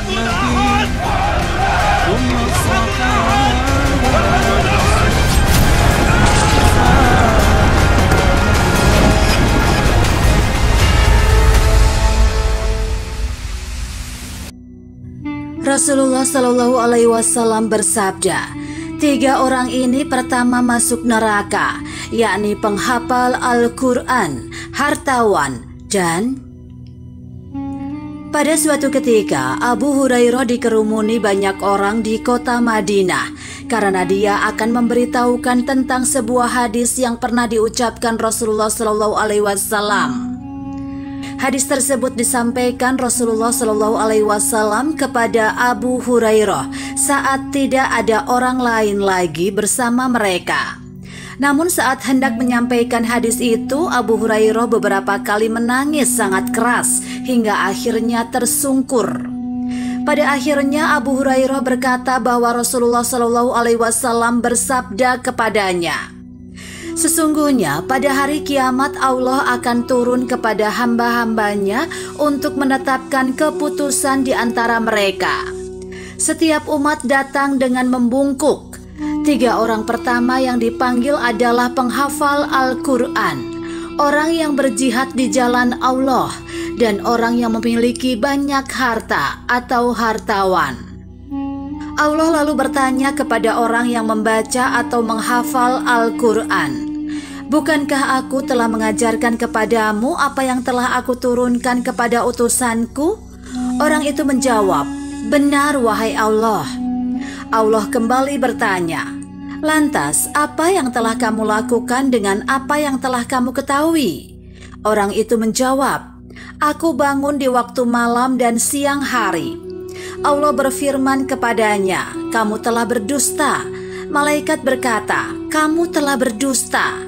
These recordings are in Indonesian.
Nabi Umar sahabat Rasulullah Shallallahu Alaihi Wasallam bersabda, 3 orang ini pertama masuk neraka, yakni penghafal Al-Quran, hartawan, dan pada suatu ketika Abu Hurairah dikerumuni banyak orang di kota Madinah karena dia akan memberitahukan tentang sebuah hadis yang pernah diucapkan Rasulullah Shallallahu Alaihi Wasallam. Hadis tersebut disampaikan Rasulullah Shallallahu Alaihi Wasallam kepada Abu Hurairah saat tidak ada orang lain lagi bersama mereka. Namun saat hendak menyampaikan hadis itu, Abu Hurairah beberapa kali menangis sangat keras hingga akhirnya tersungkur. Pada akhirnya Abu Hurairah berkata bahwa Rasulullah Shallallahu Alaihi Wasallam bersabda kepadanya, sesungguhnya pada hari kiamat Allah akan turun kepada hamba-hambanya untuk menetapkan keputusan di antara mereka. Setiap umat datang dengan membungkuk. 3 orang pertama yang dipanggil adalah penghafal Al-Quran, orang yang berjihad di jalan Allah, dan orang yang memiliki banyak harta atau hartawan. Allah lalu bertanya kepada orang yang membaca atau menghafal Al-Quran, bukankah aku telah mengajarkan kepadamu apa yang telah aku turunkan kepada utusanku? Orang itu menjawab, benar wahai Allah. Allah kembali bertanya, lantas apa yang telah kamu lakukan dengan apa yang telah kamu ketahui? Orang itu menjawab, aku bangun di waktu malam dan siang hari. Allah berfirman kepadanya, kamu telah berdusta. Malaikat berkata, kamu telah berdusta.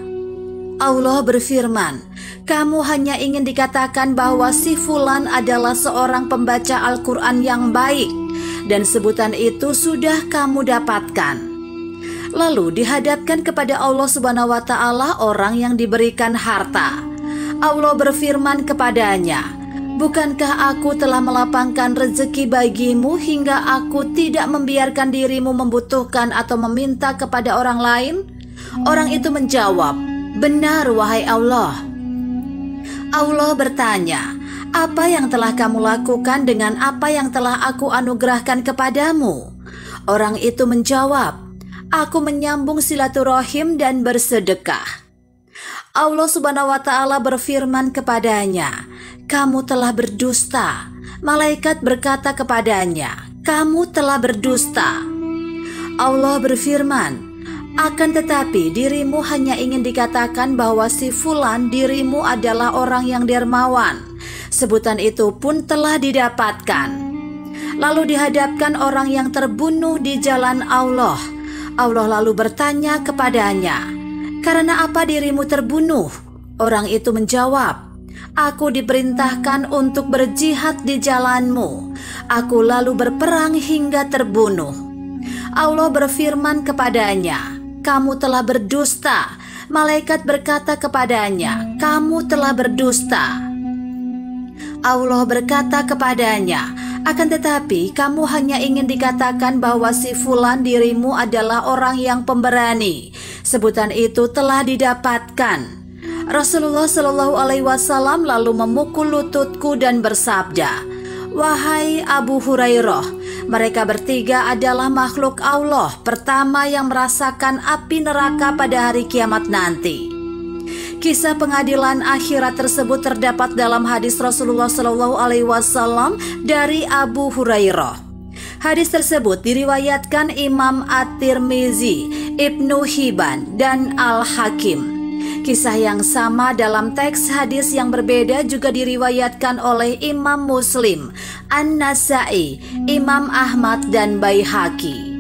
Allah berfirman, kamu hanya ingin dikatakan bahwa si fulan adalah seorang pembaca Al-Quran yang baik, dan sebutan itu sudah kamu dapatkan. Lalu dihadapkan kepada Allah Subhanahu wa Ta'ala orang yang diberikan harta. Allah berfirman kepadanya, bukankah aku telah melapangkan rezeki bagimu hingga aku tidak membiarkan dirimu membutuhkan atau meminta kepada orang lain? Orang itu menjawab, benar wahai Allah. Allah bertanya, apa yang telah kamu lakukan dengan apa yang telah aku anugerahkan kepadamu? Orang itu menjawab, aku menyambung silaturahim dan bersedekah. Allah Subhanahu wa Ta'ala berfirman kepadanya, kamu telah berdusta. Malaikat berkata kepadanya, kamu telah berdusta. Allah berfirman, akan tetapi dirimu hanya ingin dikatakan bahwa si fulan dirimu adalah orang yang dermawan. Sebutan itu pun telah didapatkan. Lalu dihadapkan orang yang terbunuh di jalan Allah. Allah lalu bertanya kepadanya, karena apa dirimu terbunuh? Orang itu menjawab, aku diperintahkan untuk berjihad di jalanmu. Aku lalu berperang hingga terbunuh. Allah berfirman kepadanya, kamu telah berdusta. Malaikat berkata kepadanya, kamu telah berdusta. Allah berkata kepadanya, akan tetapi kamu hanya ingin dikatakan bahwa si fulan dirimu adalah orang yang pemberani. Sebutan itu telah didapatkan. Rasulullah Shallallahu Alaihi Wasallam lalu memukul lututku dan bersabda, wahai Abu Hurairah, mereka bertiga adalah makhluk Allah pertama yang merasakan api neraka pada hari kiamat nanti. Kisah pengadilan akhirat tersebut terdapat dalam hadis Rasulullah Shallallahu Alaihi Wasallam dari Abu Hurairah. Hadis tersebut diriwayatkan Imam At-Tirmizi, Ibnu Hibban, dan Al-Hakim. Kisah yang sama dalam teks hadis yang berbeda juga diriwayatkan oleh Imam Muslim, An-Nasai, Imam Ahmad, dan Baihaqi.